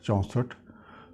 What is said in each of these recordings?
64,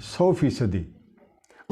100%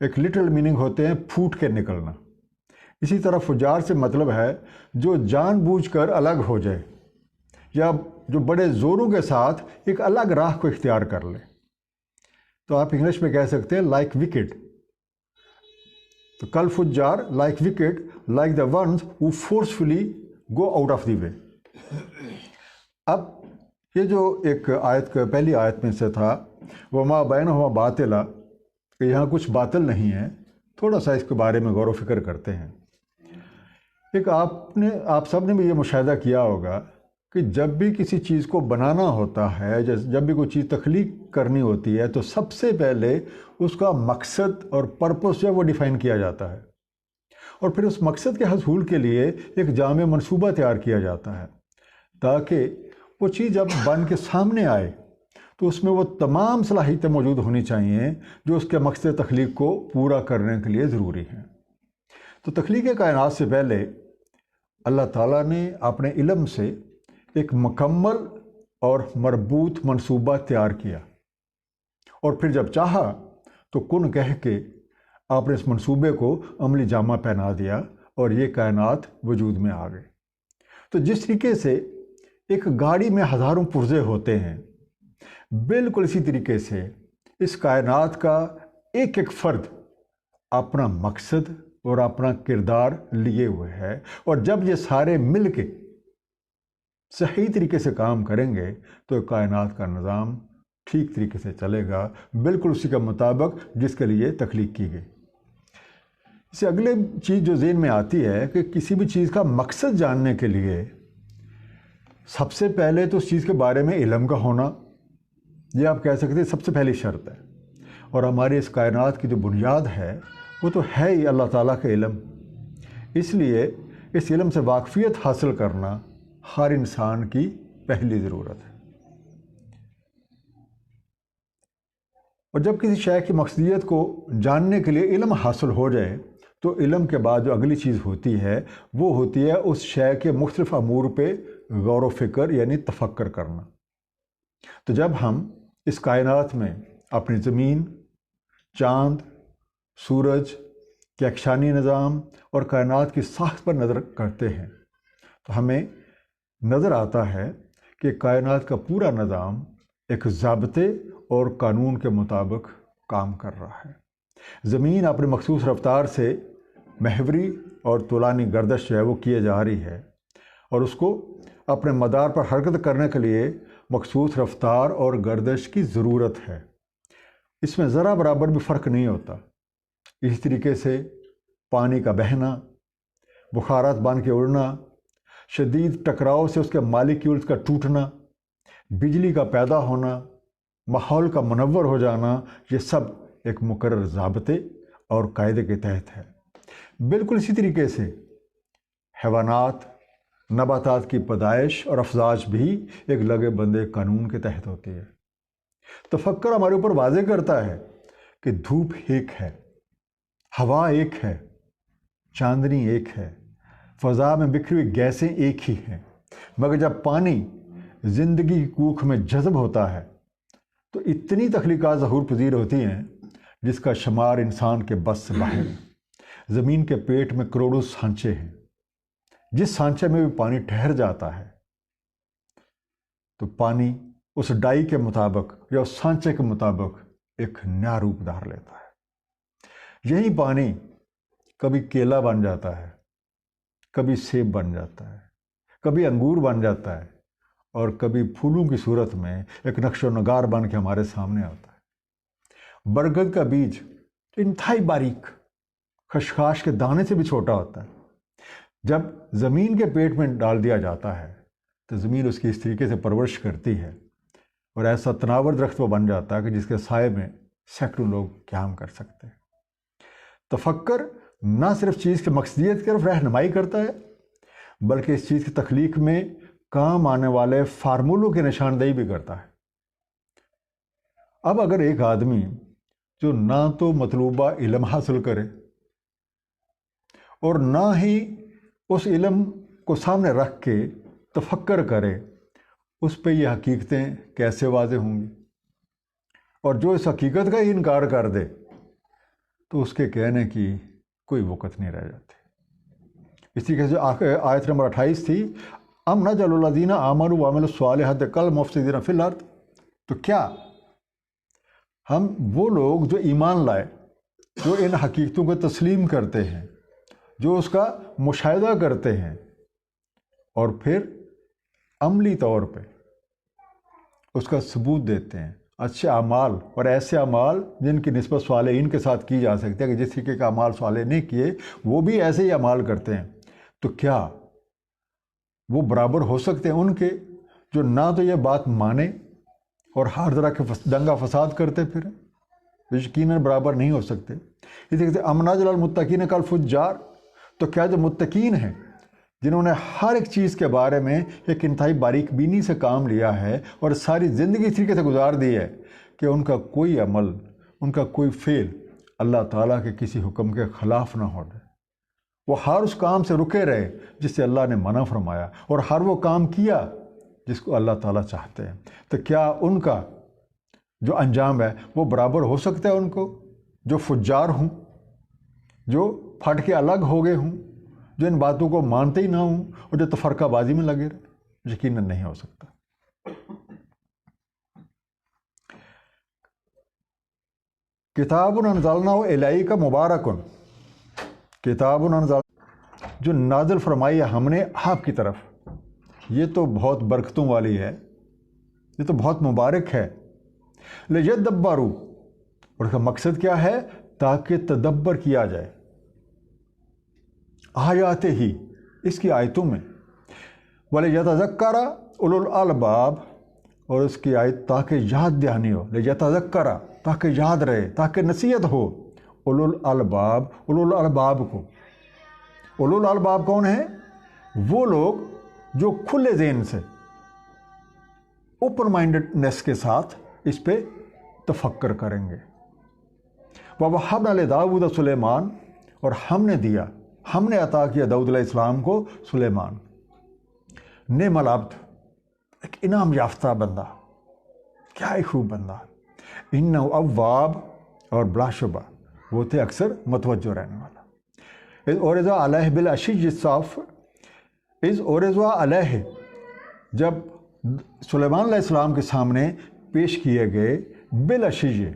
ایک literal meaning ہوتے ہیں پھوٹ کے نکلنا. اسی طرح فجار سے مطلب ہے جو جان بوجھ کر الگ ہو جائے یا جو بڑے زوروں کے ساتھ ایک الگ راہ کو اختیار کر لے. تو آپ انگلش میں کہہ سکتے ہیں لائک وکٹ. تو کل فجار like wicked like the ones who forcefully go out of the way. اب یہ جو ایک آیت کا پہلی آیت میں سے تھا وما بینہما باطلا، کہ یہاں کچھ باطل نہیں ہے، تھوڑا سا اس کے بارے میں غور و فکر کرتے ہیں. ایک آپ سب نے بھی یہ مشاہدہ کیا ہوگا کہ جب بھی کسی چیز کو بنانا ہوتا ہے، جب بھی کوئی چیز تخلیق کرنی ہوتی ہے، تو سب سے پہلے اس کا مقصد اور پرپس جو ہے وہ ڈیفائن کیا جاتا ہے، اور پھر اس مقصد کے حصول کے لیے ایک جامع منصوبہ تیار کیا جاتا ہے تاکہ وہ چیز جب بن کے سامنے آئے تو اس میں وہ تمام صلاحیتیں موجود ہونی چاہیے جو اس کے مقصد تخلیق کو پورا کرنے کے لیے ضروری ہیں. تو تخلیق کائنات سے پہلے اللہ تعالیٰ نے اپنے علم سے ایک مکمل اور مربوط منصوبہ تیار کیا، اور پھر جب چاہا تو کن کہہ کے آپ نے اس منصوبے کو عملی جامہ پہنا دیا اور یہ کائنات وجود میں آ گئے. تو جس طریقے سے ایک گاڑی میں ہزاروں پرزے ہوتے ہیں، بالکل اسی طریقے سے اس کائنات کا ایک ایک فرد اپنا مقصد اور اپنا کردار لیے ہوئے ہے، اور جب یہ سارے مل کے صحیح طریقے سے کام کریں گے تو کائنات کا نظام ٹھیک طریقے سے چلے گا، بالکل اسی کے مطابق جس کے لیے تخلیق کی گئی. اس سے اگلے چیز جو ذہن میں آتی ہے کہ کسی بھی چیز کا مقصد جاننے کے لیے سب سے پہلے تو اس چیز کے بارے میں علم کا ہونا، یہ آپ کہہ سکتے ہیں سب سے پہلی شرط ہے. اور ہماری اس کائنات کی جو بنیاد ہے وہ تو ہے ہی اللہ تعالیٰ کا علم. اس لیے اس علم سے واقفیت حاصل کرنا ہر انسان کی پہلی ضرورت ہے. اور جب کسی شے کی مقصدیت کو جاننے کے لیے علم حاصل ہو جائے تو علم کے بعد جو اگلی چیز ہوتی ہے وہ ہوتی ہے اس شے کے مختلف امور پہ غور و فکر یعنی تفکر کرنا. تو جب ہم اس کائنات میں اپنی زمین، چاند، سورج، کہکشانی نظام اور کائنات کی ساخت پر نظر کرتے ہیں تو ہمیں نظر آتا ہے کہ کائنات کا پورا نظام ایک ضابطے اور قانون کے مطابق کام کر رہا ہے. زمین اپنے مخصوص رفتار سے محوری اور طولانی گردش جو ہے وہ کیے جا رہی ہے، اور اس کو اپنے مدار پر حرکت کرنے کے لیے مخصوص رفتار اور گردش کی ضرورت ہے. اس میں ذرا برابر بھی فرق نہیں ہوتا. اسی طریقے سے پانی کا بہنا، بخارات بن کے اڑنا، شدید ٹکراؤ سے اس کے مالیکیولز کا ٹوٹنا، بجلی کا پیدا ہونا، ماحول کا منور ہو جانا، یہ سب ایک مقرر ضابطے اور قاعدے کے تحت ہے. بالکل اسی طریقے سے حیوانات، نباتات کی پیدائش اور افزائش بھی ایک لگے بندے قانون کے تحت ہوتی ہے. تفکر ہمارے اوپر واضح کرتا ہے کہ دھوپ ایک ہے، ہوا ایک ہے، چاندنی ایک ہے، فضا میں بکھری ہوئی گیسیں ایک ہی ہیں، مگر جب پانی زندگی کی کوکھ میں جذب ہوتا ہے تو اتنی تخلیقات ظہور پذیر ہوتی ہیں جس کا شمار انسان کے بس سے باہر ہے. زمین کے پیٹ میں کروڑوں سانچے ہیں، جس سانچے میں بھی پانی ٹھہر جاتا ہے تو پانی اس ڈائی کے مطابق یا اس سانچے کے مطابق ایک نیا روپ دھار لیتا ہے. یہی پانی کبھی کیلا بن جاتا ہے، کبھی سیب بن جاتا ہے، کبھی انگور بن جاتا ہے، اور کبھی پھولوں کی صورت میں ایک نقش و نگار بن کے ہمارے سامنے آتا ہے. برگد کا بیج انتہائی باریک، خشخاش کے دانے سے بھی چھوٹا ہوتا ہے. جب زمین کے پیٹ میں ڈال دیا جاتا ہے تو زمین اس کی اس طریقے سے پرورش کرتی ہے اور ایسا تناور درخت وہ بن جاتا ہے کہ جس کے سائے میں سینکڑوں لوگ قیام کر سکتے ہیں. تفکر نہ صرف چیز کے مقصدیت کی طرف رہنمائی کرتا ہے بلکہ اس چیز کی تخلیق میں کام آنے والے فارمولوں کی نشاندہی بھی کرتا ہے. اب اگر ایک آدمی جو نہ تو مطلوبہ علم حاصل کرے اور نہ ہی اس علم کو سامنے رکھ کے تفکر کرے، اس پہ یہ حقیقتیں کیسے واضح ہوں گی؟ اور جو اس حقیقت کا ہی انکار کر دے تو اس کے کہنے کی کوئی وقت نہیں رہ جاتی۔ اس طریقے سے آیت نمبر 28 تھی، ام نجعل الذین آمنوا وعملوا الصالحات کالمفسدین فی الارض، تو کیا ہم وہ لوگ جو ایمان لائے، جو ان حقیقتوں کو تسلیم کرتے ہیں، جو اس کا مشاہدہ کرتے ہیں اور پھر عملی طور پہ اس کا ثبوت دیتے ہیں، اچھے اعمال اور ایسے اعمال جن کی نسبت صالحین کے ساتھ کی جا سکتی ہے کہ جس طریقے کا اعمال صالح نہیں کیے وہ بھی ایسے ہی اعمال کرتے ہیں، تو کیا وہ برابر ہو سکتے ہیں ان کے جو نہ تو یہ بات مانے اور ہر طرح کے دنگا فساد کرتے پھریں؟ یقیناً برابر نہیں ہو سکتے۔ اسی طریقے سے ام نجعل المتقین کالفجار، تو کیا جو متقین ہیں جنہوں نے ہر ایک چیز کے بارے میں ایک انتہائی باریک بینی سے کام لیا ہے اور ساری زندگی اس طریقے سے گزار دی ہے کہ ان کا کوئی عمل، ان کا کوئی فعل اللہ تعالیٰ کے کسی حکم کے خلاف نہ ہو جائے، وہ ہر اس کام سے رکے رہے جس سے اللہ نے منع فرمایا اور ہر وہ کام کیا جس کو اللہ تعالیٰ چاہتے ہیں، تو کیا ان کا جو انجام ہے وہ برابر ہو سکتا ہے ان کو جو فجار ہوں، جو پھٹ کے الگ ہو گئے ہوں، جو ان باتوں کو مانتے ہی نہ ہوں اور جو تفرقہ بازی میں لگے رہے؟ یقیناً نہیں ہو سکتا۔ کتاب انزلناہ الیک مبارک، کتاب جو نازل فرمائی ہے ہم نے آپ کی طرف، یہ تو بہت برکتوں والی ہے، یہ تو بہت مبارک ہے۔ لیدبروا، اور اس کا مقصد کیا ہے؟ تاکہ تدبر کیا جائے آیات ہی، اس کی آیتوں میں، وَلِيَتَذَكَّرَ أُولُو الْأَلْبَابِ، اور اس کی آیت تاکہ یاد دہانی ہو، لیتذکر، تاکہ یاد رہے، تاکہ نصیحت ہو، اولو الالباب، اولو الالباب کو۔ اولو الالباب کون ہیں؟ وہ لوگ جو کھلے ذہن سے، اوپن مائنڈڈنیس کے ساتھ اس پہ تفکر کریں گے۔ وَوَهَبْنَا لِدَاوُودَ سلیمان، اور ہم نے عطا کیا داؤد علیہ السلام کو سلیمان۔ نعم العبد، ایک انعام یافتہ بندہ، کیا ہی خوب بندہ، انہ اواب، اور بلا شبہ وہ تھے اکثر متوجہ رہنے والا۔ اذ اورزا علیہ بالعشی الصاف، اذ اورزا علیہ، جب سلیمان علیہ السلام کے سامنے پیش کیے گئے، بالعشی،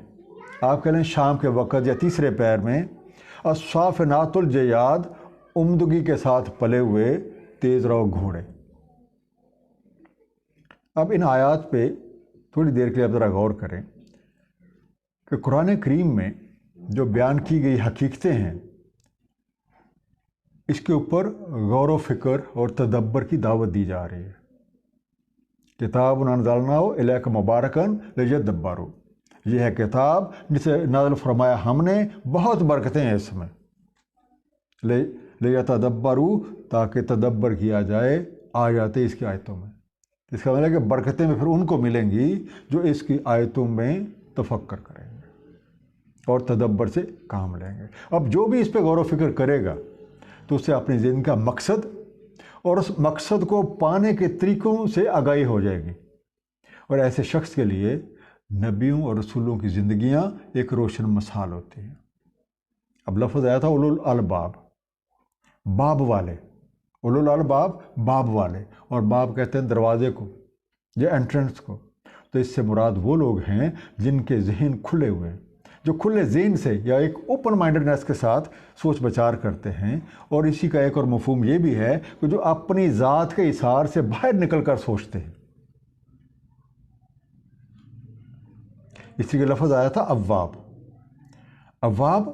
آپ کہہ لیں شام کے وقت یا تیسرے پہر میں، الصافنات الجیاد، عمدگی کے ساتھ پلے ہوئے تیز رو گھوڑے۔ اب ان آیات پہ تھوڑی دیر کے لیے آپ ذرا غور کریں کہ قرآن کریم میں جو بیان کی گئی حقیقتیں ہیں، اس کے اوپر غور و فکر اور تدبر کی دعوت دی جا رہی ہے۔ کتاب انزلناہ الیک مبارکا لیدبروا، یہ ہے کتاب جسے نازل فرمایا ہم نے، بہت برکتیں ہیں اس میں، لیتدبروا، تاکہ تدبر کیا جائے آیات، اس کی آیتوں میں۔ اس کا مطلب ہے کہ برکتیں میں پھر ان کو ملیں گی جو اس کی آیتوں میں تفکر کریں گے اور تدبر سے کام لیں گے۔ اب جو بھی اس پہ غور و فکر کرے گا تو اسے اپنی زندگی کا مقصد اور اس مقصد کو پانے کے طریقوں سے آگاہی ہو جائے گی، اور ایسے شخص کے لیے نبیوں اور رسولوں کی زندگیاں ایک روشن مثال ہوتی ہیں۔ اب لفظ آیا تھا اولو الالباب، باب والے، اولو الالباب باب والے، اور باب کہتے ہیں دروازے کو یا انٹرنس کو، تو اس سے مراد وہ لوگ ہیں جن کے ذہن کھلے ہوئے ہیں، جو کھلے ذہن سے یا ایک اوپن مائنڈڈنیس کے ساتھ سوچ بچار کرتے ہیں، اور اسی کا ایک اور مفہوم یہ بھی ہے کہ جو اپنی ذات کے اثار سے باہر نکل کر سوچتے ہیں۔ اسی کا لفظ آیا تھا اواب، اواب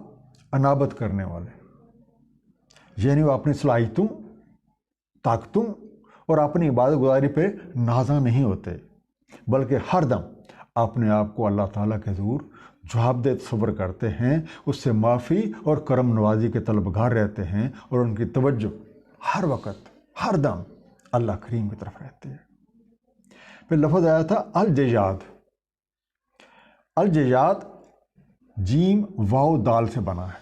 انابت کرنے والے، یعنی وہ اپنی صلاحیتوں، طاقتوں اور اپنی عبادت گزاری پہ نازاں نہیں ہوتے، بلکہ ہر دم اپنے آپ کو اللہ تعالیٰ کے حضور جواب دہ تصور کرتے ہیں، اس سے معافی اور کرم نوازی کے طلبگار رہتے ہیں، اور ان کی توجہ ہر وقت ہر دم اللہ کریم کی طرف رہتی ہے۔ پھر لفظ آیا تھا الجیاد، الجیاد جیم واو دال سے بنا ہے۔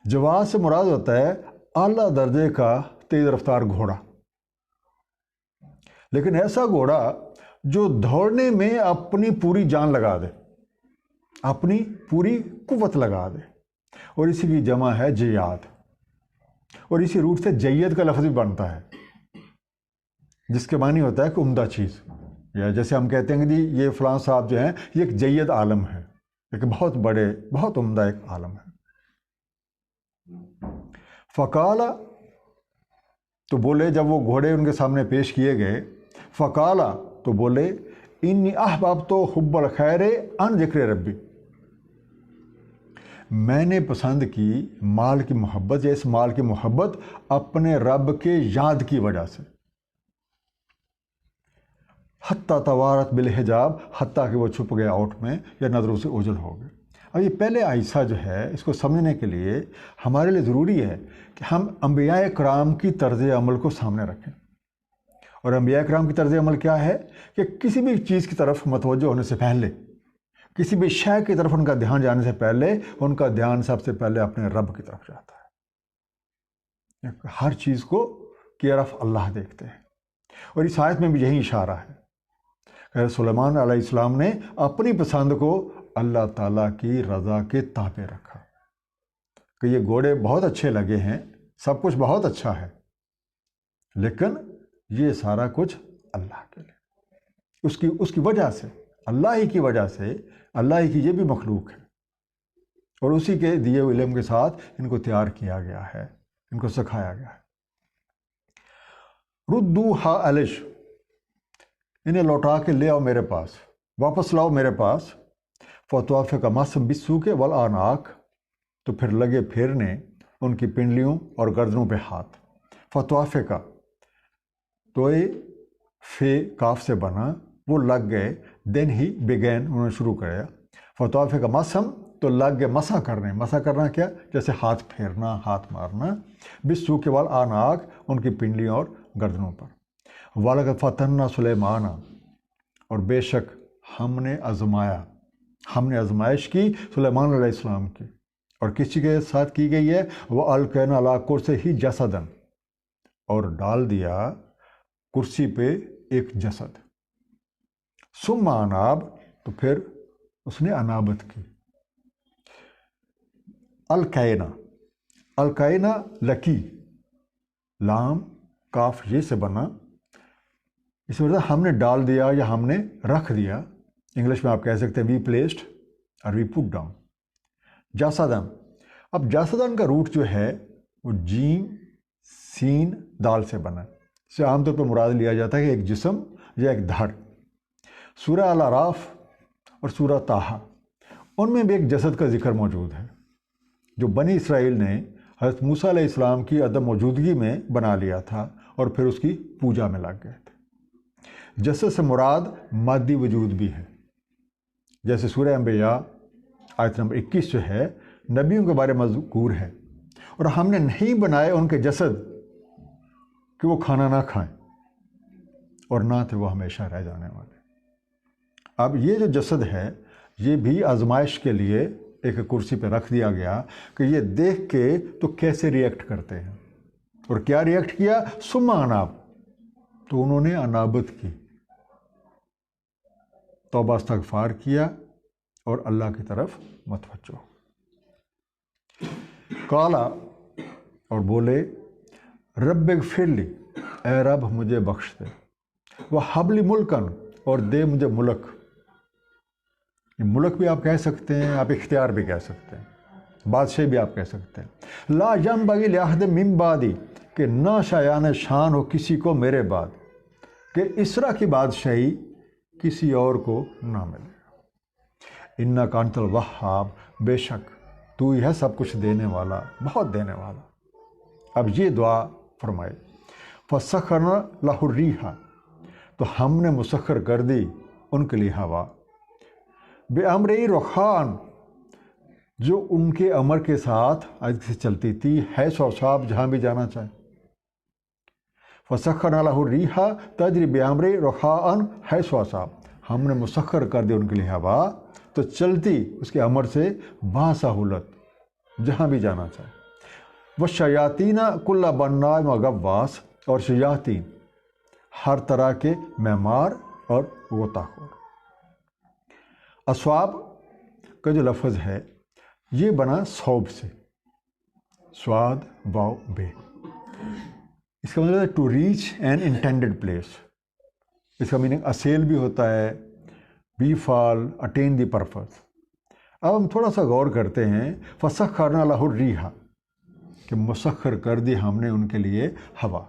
جواد سے مراد ہوتا ہے اعلیٰ درجے کا تیز رفتار گھوڑا، لیکن ایسا گھوڑا جو دوڑنے میں اپنی پوری جان لگا دے، اپنی پوری قوت لگا دے، اور اسی کی جمع ہے جیاد، اور اسی روٹ سے جید کا لفظ بھی بنتا ہے، جس کے معنی ہوتا ہے کہ عمدہ چیز، یا جیسے ہم کہتے ہیں کہ جی یہ فلاں صاحب جو ہیں یہ ایک جید عالم ہے، ایک بہت بڑے بہت عمدہ ایک عالم ہے۔ فقالا، تو بولے جب وہ گھوڑے ان کے سامنے پیش کیے گئے، فقالا تو بولے انی احببت حب الخیر عن ذکر ربی، میں نے پسند کی مال کی محبت، یا اس مال کی محبت اپنے رب کے یاد کی وجہ سے، حتیٰ توارت بالحجاب، حتیٰ کہ وہ چھپ گیا اوٹ میں یا نظروں سے اوجھل ہو گئے۔ اب یہ پہلے حصہ جو ہے اس کو سمجھنے کے لیے ہمارے لیے ضروری ہے کہ ہم انبیاء کرام کی طرز عمل کو سامنے رکھیں۔ اور انبیاء کرام کی طرز عمل کیا ہے کہ کسی بھی چیز کی طرف متوجہ ہونے سے پہلے، کسی بھی شے کی طرف ان کا دھیان جانے سے پہلے، ان کا دھیان سب سے پہلے اپنے رب کی طرف جاتا ہے۔ ہر چیز کو کیئر آف اللہ دیکھتے ہیں، اور اس آیت میں بھی یہی اشارہ ہے کہ سلیمان علیہ السلام نے اپنی پسند کو اللہ تعالیٰ کی رضا کے تابع رکھا، کہ یہ گھوڑے بہت اچھے لگے ہیں، سب کچھ بہت اچھا ہے، لیکن یہ سارا کچھ اللہ کے لیے، اس کی وجہ سے، اللہ ہی کی وجہ سے، اللہ ہی کی یہ بھی مخلوق ہے، اور اسی کے دیے ہوئے علم کے ساتھ ان کو تیار کیا گیا ہے، ان کو سکھایا گیا ہے۔ ردوہا علیش، انہیں لوٹا کے لے آؤ میرے پاس، واپس لاؤ میرے پاس۔ فطوافق مسم بالسوق والآناق، تو پھر لگے پھیرنے ان کی پنڈلیوں اور گردنوں پہ ہاتھ۔ فطوافق، تو فے کاف سے بنا، وہ لگ گئے، دین ہی بگین، انہوں نے شروع کیا۔ فطوافق مسم، تو لگ گئے مسح کرنے، مسح کرنا کیا؟ جیسے ہاتھ پھیرنا، ہاتھ مارنا۔ بالسوق والآناق، ان کی پنڈلیوں اور گردنوں پر۔ وَلَقَدْ فَتَنَّا سُلَيْمَانَ، اور بے شک ہم نے آزمائش کی سلیمان علیہ السلام کی، اور کسی کے ساتھ کی گئی ہے؟ وَأَلْقَيْنَا عَلَىٰ كُرْسِيِّهِ جَسَدًا، اور ڈال دیا کرسی پہ ایک جسد۔ ثُمَّ أَنَابَ، تو پھر اس نے انابت کی۔ القینا لکی، لام کاف یہ سے بنا، اس میں ہم نے ڈال دیا یا ہم نے رکھ دیا۔ انگلش میں آپ کہہ سکتے ہیں وی پلیسڈ اور وی پٹ ڈاؤن۔ جاسدن، اب جاسدن کا روٹ جو ہے وہ جیم سین دال سے بنا، اس سے عام طور پر مراد لیا جاتا ہے کہ ایک جسم یا ایک دھڑ۔ سورہ الاعراف اور سورہ طٰہٰ، ان میں بھی ایک جسد کا ذکر موجود ہے جو بنی اسرائیل نے حضرت موسیٰ علیہ السلام کی عدم موجودگی میں بنا لیا تھا، اور پھر اس کی پوجا میں لگ گئے تھے۔ جسد سے مراد مادی وجود بھی ہے، جیسے سورہ انبیاء آیت نمبر 21 جو ہے نبیوں کے بارے میں مذکور ہے، اور ہم نے نہیں بنائے ان کے جسد کہ وہ کھانا نہ کھائیں، اور نہ تھے وہ ہمیشہ رہ جانے والے۔ اب یہ جو جسد ہے یہ بھی آزمائش کے لیے ایک کرسی پہ رکھ دیا گیا کہ یہ دیکھ کے تو کیسے ریئیکٹ کرتے ہیں، اور کیا ریئیکٹ کیا؟ ثم اناب، تو انہوں نے انابت کی، توبہ استغفار کیا اور اللہ کی طرف متوجہ۔ قالا، اور بولے رب اغفر لی، اے رب مجھے بخش دے، وہب لی ملکن، اور دے مجھے ملک۔ یہ ملک بھی آپ کہہ سکتے ہیں، آپ اختیار بھی کہہ سکتے ہیں، بادشاہ بھی آپ کہہ سکتے ہیں۔ لا ینبغی لأحد من بعدی، کہ نہ شایان شان ہو کسی کو میرے بعد، کہ اس طرح کی بادشاہی کسی اور کو نہ ملے۔ انک انت الوہاب، بے شک تو ہی ہے سب کچھ دینے والا، بہت دینے والا۔ اب یہ دعا فرمائے، فسخرنا لہ الریح، تو ہم نے مسخر کر دی ان کے لیے ہوا، بِأَمْرِهِ رُخَاءً، جو ان کے امر کے ساتھ سے چلتی تھی، حیث و صاب، جہاں بھی جانا چاہے۔ فَسَخَّرْنَا لَهُ الرِّيحَ تَجْرِي بِأَمْرِهِ رُخَاءً حَيْثُ أَصَابَ، ہم نے مسخر کر دی ان کے لیے ہوا تو چلتی اس کے امر سے باسہولت، جہاں بھی جانا چاہے۔ وَالشَّيَاطِينَ كُلَّ بَنَّاءٍ وَغَوَّاصٍ، اور شیاطین ہر طرح کے معمار اور غوطہ خور۔ اسواب کا جو لفظ ہے یہ بنا صوب سے، سواد واو بے. اس کا مطلب ہے to reach an intended place. اس کا میننگ اسیل بھی ہوتا ہے، be fall attain the purpose. اب ہم تھوڑا سا غور کرتے ہیں. فسخرنا لہ الریح، کہ مسخر کر دی ہم نے ان کے لیے ہوا.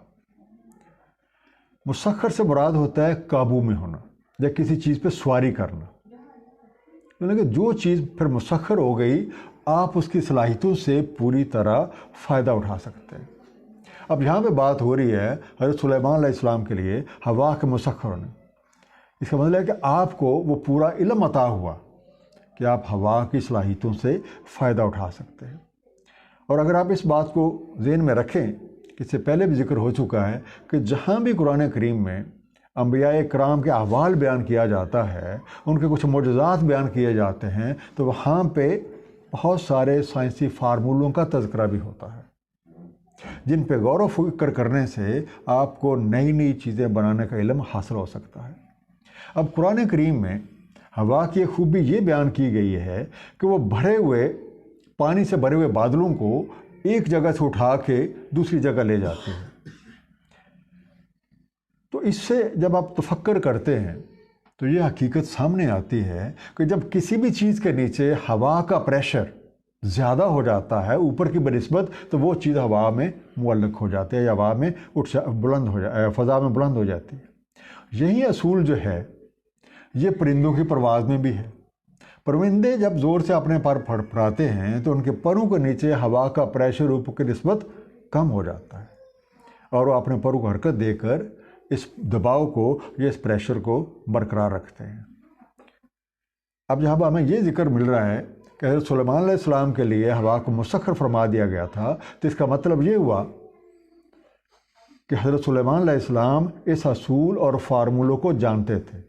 مسخر سے مراد ہوتا ہے قابو میں ہونا یا کسی چیز پہ سواری کرنا. کہ جو چیز پھر مسخر ہو گئی آپ اس کی صلاحیتوں سے پوری طرح فائدہ اٹھا سکتے ہیں. اب یہاں پہ بات ہو رہی ہے حضرت سلیمان علیہ السلام کے لیے ہوا کے مسخر ہونے. اس کا مطلب ہے کہ آپ کو وہ پورا علم عطا ہوا کہ آپ ہوا کی صلاحیتوں سے فائدہ اٹھا سکتے ہیں. اور اگر آپ اس بات کو ذہن میں رکھیں کہ اس سے پہلے بھی ذکر ہو چکا ہے کہ جہاں بھی قرآن کریم میں انبیاء کرام کے احوال بیان کیا جاتا ہے، ان کے کچھ معجزات بیان کیے جاتے ہیں، تو وہاں پہ بہت سارے سائنسی فارمولوں کا تذکرہ بھی ہوتا ہے جن پہ غور و فکر کرنے سے آپ کو نئی نئی چیزیں بنانے کا علم حاصل ہو سکتا ہے. اب قرآن کریم میں ہوا کی خوبی یہ بیان کی گئی ہے کہ وہ بھرے ہوئے پانی سے بھرے ہوئے بادلوں کو ایک جگہ سے اٹھا کے دوسری جگہ لے جاتے ہیں. تو اس سے جب آپ تفکر کرتے ہیں تو یہ حقیقت سامنے آتی ہے کہ جب کسی بھی چیز کے نیچے ہوا کا پریشر زیادہ ہو جاتا ہے اوپر کی بنسبت، تو وہ چیز ہوا میں معلق ہو جاتی ہے یا ہوا میں فضا میں بلند ہو جاتی ہے. یہی اصول جو ہے یہ پرندوں کی پرواز میں بھی ہے. پرندے جب زور سے اپنے پر پھڑپھڑاتے ہیں تو ان کے پروں کے نیچے ہوا کا پریشر اوپر کی نسبت کم ہو جاتا ہے اور وہ اپنے پروں کو حرکت دے کر اس دباؤ کو یا اس پریشر کو برقرار رکھتے ہیں. اب جہاں ہمیں یہ ذکر مل رہا ہے کہ حضرت سلیمان علیہ السلام کے لیے ہوا کو مسخر فرما دیا گیا تھا، تو اس کا مطلب یہ ہوا کہ حضرت سلیمان علیہ السلام اس اصول اور فارمولوں کو جانتے تھے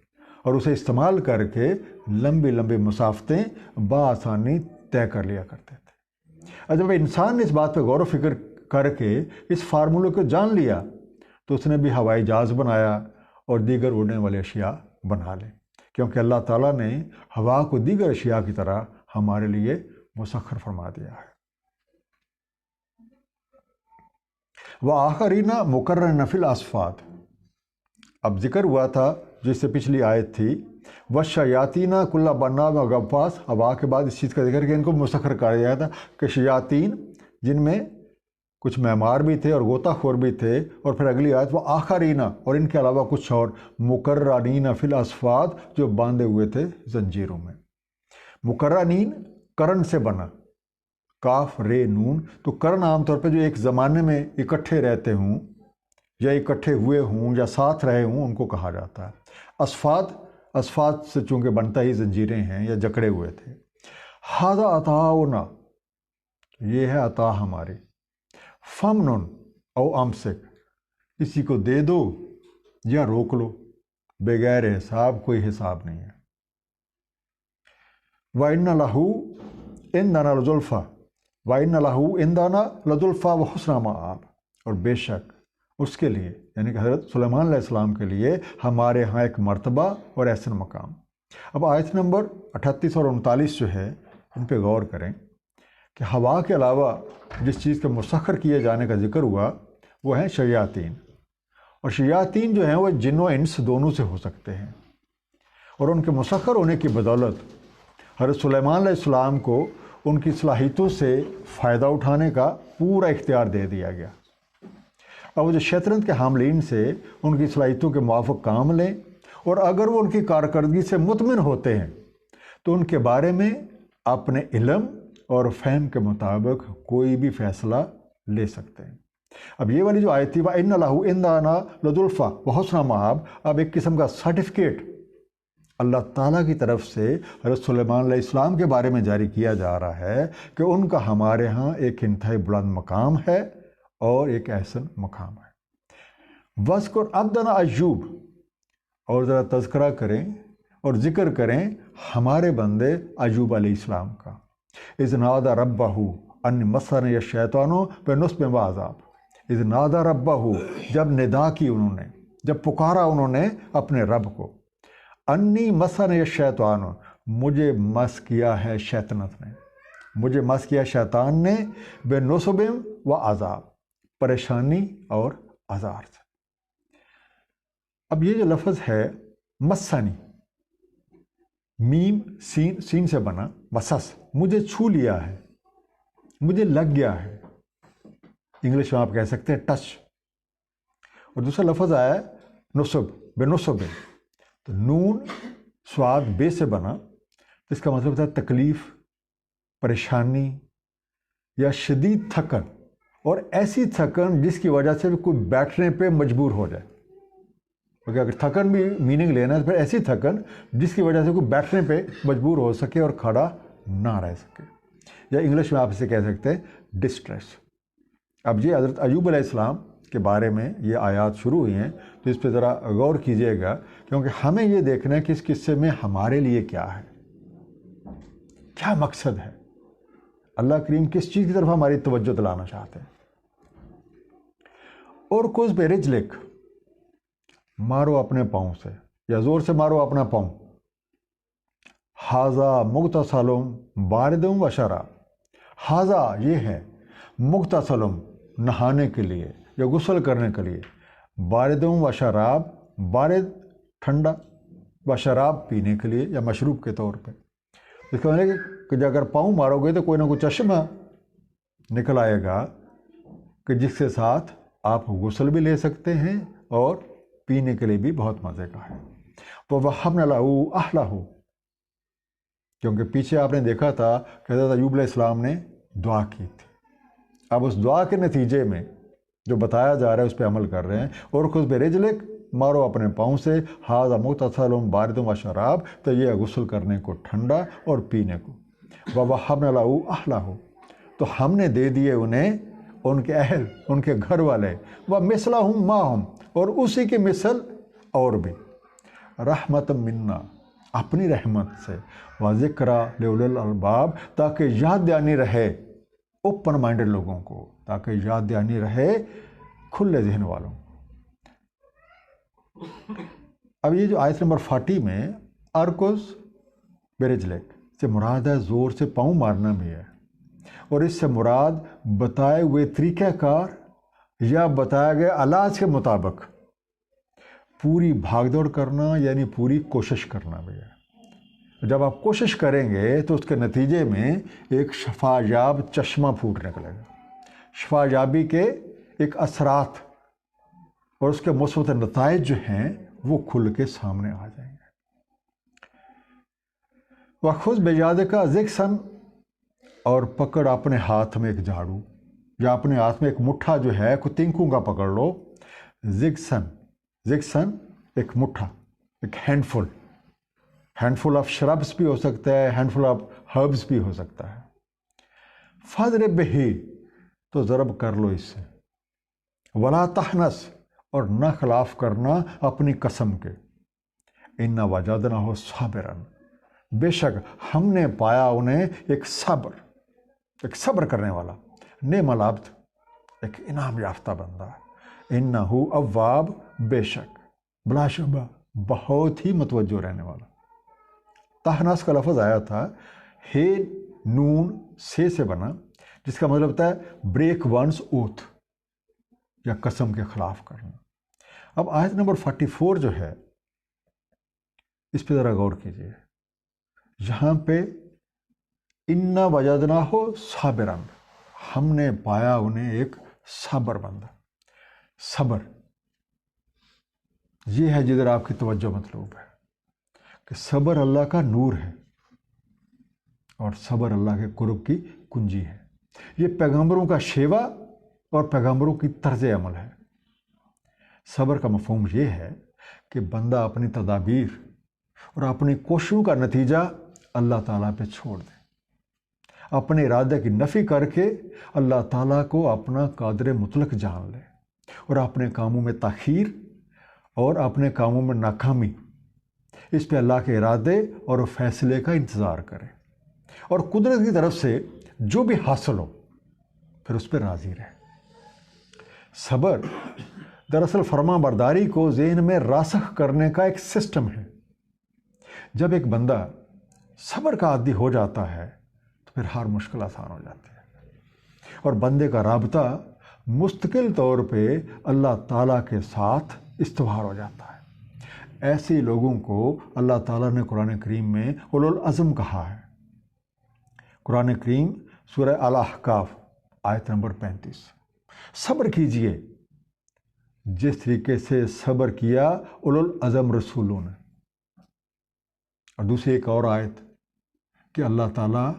اور اسے استعمال کر کے لمبی لمبی مسافتیں بآسانی طے کر لیا کرتے تھے. اور جب انسان نے اس بات پہ غور و فکر کر کے اس فارمولے کو جان لیا تو اس نے بھی ہوائی جہاز بنایا اور دیگر اڑنے والے اشیاء بنا لے، کیونکہ اللہ تعالیٰ نے ہوا کو دیگر اشیاء کی طرح ہمارے لیے مسخر فرما دیا ہے. وآخرین مقررین فی الاصفاد، اب ذکر ہوا تھا جس سے پچھلی آیت تھی وشیاطین کل بناء وغواص. ہوا کے بعد اس چیز کا ذکر کہ ان کو مسخر کر دیا تھا کہ شیاطین جن میں کچھ معمار بھی تھے اور غوطہ خور بھی تھے، اور پھر اگلی آیت وہ آخرین، اور ان کے علاوہ کچھ اور مقررین فی الاصفاد جو باندھے ہوئے تھے زنجیروں میں. مقررین کرن سے بنا، کاف رے نون. تو کرن عام طور پہ جو ایک زمانے میں اکٹھے رہتے ہوں یا اکٹھے ہوئے ہوں یا ساتھ رہے ہوں ان کو کہا جاتا ہے. اصفاد سے چونکہ بنتا ہی زنجیریں ہیں یا جکڑے ہوئے تھے. ھذا عطاؤنا، یہ ہے عطا ہماری. فمنن او امسک، اسی کو دے دو یا روک لو، بغیر حساب، کوئی حساب نہیں ہے. وَإِنَّ لَهُ عِندَنَا لَزُلْفَىٰ وَإِنَّ لَهُ عِندَنَا لَزُلْفَىٰ وَحُسْنَ مَآب، اور بے شک اس کے لیے یعنی کہ حضرت سلیمان علیہ السلام کے لیے ہمارے ہاں ایک مرتبہ اور احسن مقام. اب آیت نمبر 38 اور 39 جو ہے ان پہ غور کریں کہ ہوا کے علاوہ جس چیز کے مسخر کیے جانے کا ذکر ہوا وہ ہیں شیاطین. اور شیاطین جو ہیں وہ جن و انس دونوں سے ہو سکتے ہیں، اور ان کے مسخر ہونے کی بدولت حضرت سلیمان علیہ السلام کو ان کی صلاحیتوں سے فائدہ اٹھانے کا پورا اختیار دے دیا گیا. اور وہ جو شیطنت کے حاملین سے ان کی صلاحیتوں کے موافق کام لیں، اور اگر وہ ان کی کارکردگی سے مطمئن ہوتے ہیں تو ان کے بارے میں اپنے علم اور فہم کے مطابق کوئی بھی فیصلہ لے سکتے ہیں. اب یہ والی جو آیت تھی وَإِنَّ لَهُ عِندَنَا لَزُلْفَىٰ وَحُسْنَ مَآب، اب ایک قسم کا سرٹیفکیٹ اللہ تعالیٰ کی طرف سے حضرت سلیمان علیہ السلام کے بارے میں جاری کیا جا رہا ہے کہ ان کا ہمارے ہاں ایک انتہائی بلند مقام ہے اور ایک احسن مقام ہے. وَاذْكُرْ عَبْدَنَا ایوب، اور ذرا تذکرہ کریں اور ذکر کریں ہمارے بندے ایوب علیہ السلام کا. اذ نادى ربہ ان مسنی الشیطان بنصب وعذاب. اذ نادى ربہ، جب ندا کی انہوں نے، جب پکارا انہوں نے اپنے رب کو. انی مسنی الشیطان، مجھے مس کیا ہے شیطنت نے. مجھے مس کیا شیطان نے بے نصبم و عذاب، پریشانی اور عذاب سے۔ اب یہ جو لفظ ہے مسانی، میم سین سے بنا، مسس، مجھے چھو لیا ہے، مجھے لگ گیا ہے، انگلش میں آپ کہہ سکتے ہیں ٹچ۔ اور دوسرا لفظ آیا ہے نصب، بے نصب، تو نون سواد بے سے بنا، اس کا مطلب ہوتا ہے تکلیف، پریشانی یا شدید تھکن، اور ایسی تھکن جس کی وجہ سے کوئی بیٹھنے پہ مجبور ہو جائے۔ کیونکہ اگر تھکن بھی میننگ لینا ہے تو پھر ایسی تھکن جس کی وجہ سے کوئی بیٹھنے پہ مجبور ہو سکے اور کھڑا نہ رہ سکے، یا انگلش میں آپ اسے کہہ سکتے ہیں ڈسٹریس۔ اب یہ حضرت ایوب علیہ السلام کے بارے میں یہ آیات شروع ہوئی ہیں، تو اس پہ ذرا غور کیجئے گا، کیونکہ ہمیں یہ دیکھنا ہے کہ اس قصے میں ہمارے لیے کیا ہے، کیا مقصد ہے، اللہ کریم کس چیز کی طرف ہماری توجہ دلانا چاہتے ہیں۔ اور کچھ بے رجلک، مارو اپنے پاؤں سے، یا زور سے مارو اپنا پاؤں۔ حاذا مغتسلم باردم و شراب، حاذا یہ ہے، مغتسلم نہانے کے لیے یا غسل کرنے کے لیے، باردم و شراب، بارد ٹھنڈا، و شراب پینے کے لیے یا مشروب کے طور پہ۔ اس کا مطلب ہے کہ اگر پاؤں مارو گے تو کوئی نہ کوئی چشمہ نکل آئے گا کہ جس کے ساتھ آپ غسل بھی لے سکتے ہیں اور پینے کے لیے بھی بہت مزے کا ہے۔ وَوَهَبْنَا لَهُ أَهْلَهُ، کیونکہ پیچھے آپ نے دیکھا تھا کہ حضرت ایوب علیہ السلام نے دعا کی تھی، اب اس دعا کے نتیجے میں جو بتایا جا رہا ہے اس پہ عمل کر رہے ہیں۔ اور خذ برجلک، مارو اپنے پاؤں سے، حاذا مغتسل بارد و شراب، تو یہ غسل کرنے کو ٹھنڈا اور پینے کو۔ وَوَهَبْنَا لَهُ أَهْلَهُ، تو ہم نے دے دیے انہیں ان کے اہل، ان کے گھر والے، وَمِثْلَهُمْ مَعَهُمْ، اور اسی کے مثل اور بھی، رحمت منا، اپنی رحمت سے، وذکریٰ لأولی الالباب، تاکہ یاد دہانی رہے اوپن مائنڈڈ لوگوں کو، تاکہ یاد دہانی رہے کھلے ذہن والوں۔ اب یہ جو آیت نمبر 40 میں ارکز برجلک سے مراد ہے زور سے پاؤں مارنا بھی ہے، اور اس سے مراد بتائے ہوئے طریقہ کار یا بتایا گئے علاج کے مطابق پوری بھاگ دوڑ کرنا، یعنی پوری کوشش کرنا بھی ہے۔ جب آپ کوشش کریں گے تو اس کے نتیجے میں ایک شفا یاب چشمہ پھوٹ نکلے گا، شفا یابی کے ایک اثرات اور اس کے مثبت نتائج جو ہیں وہ کھل کے سامنے آ جائیں گے۔ وَخُذْ بِیَدِکَ ضِغْثًا، اور پکڑ اپنے ہاتھ میں ایک جھاڑو، یا اپنے ہاتھ میں ایک مٹھا جو ہے کوئی تنکوں کا پکڑ لو، ضِغْثًا ایک مٹھا، ایک ہینڈ فل آف شربس بھی ہو سکتا ہے، ہینڈ فل آف ہربس بھی ہو سکتا ہے۔ فَاضْرِب بِهِ، تو ضرب کر لو اس سے، وَلَا تَحْنَثْ، اور نہ خلاف کرنا اپنی قسم کے، اِنَّا وَجَدْنَاهُ صَابِرًا، بے شک ہم نے پایا انہیں ایک صبر کرنے والا، نعم العبد، ایک انعام یافتہ بندہ ہے، انہو اواب، بے شک بلا شبہ بہت ہی متوجہ رہنے والا۔ تہناس کا لفظ آیا تھا ہے نون سے بنا، جس کا مطلب ہوتا ہے بریک ونس اوتھ، یا قسم کے خلاف کرنا۔ اب آیت نمبر 44 جو ہے اس پہ ذرا غور کیجیے، یہاں پہ اِنَّا وَجَدْنَاهُ صَابِرًا، ہم نے پایا انہیں ایک صبر بندہ۔ صبر یہ ہے جدھر آپ کی توجہ مطلوب ہے، کہ صبر اللہ کا نور ہے اور صبر اللہ کے قرب کی کنجی ہے۔ یہ پیغمبروں کا شیوا اور پیغمبروں کی طرز عمل ہے۔ صبر کا مفہوم یہ ہے کہ بندہ اپنی تدابیر اور اپنی کوششوں کا نتیجہ اللہ تعالیٰ پہ چھوڑ دے، اپنے ارادے کی نفی کر کے اللہ تعالیٰ کو اپنا قادر مطلق جان لے، اور اپنے کاموں میں تاخیر اور اپنے کاموں میں ناکامی، اس پہ اللہ کے ارادے اور فیصلے کا انتظار کرے، اور قدرت کی طرف سے جو بھی حاصل ہو پھر اس پہ راضی رہے۔ صبر دراصل فرما برداری کو ذہن میں راسخ کرنے کا ایک سسٹم ہے۔ جب ایک بندہ صبر کا عادی ہو جاتا ہے تو پھر ہر مشکل آسان ہو جاتی ہے، اور بندے کا رابطہ مستقل طور پہ اللہ تعالیٰ کے ساتھ استوار ہو جاتا ہے۔ ایسے لوگوں کو اللہ تعالیٰ نے قرآن کریم میں اولو العزم کہا ہے۔ قرآن کریم سورہ الاحقاف آیت نمبر 35، صبر کیجئے جس طریقے سے صبر کیا اولو العزم رسولوں نے۔ اور دوسری ایک اور آیت کہ اللہ تعالیٰ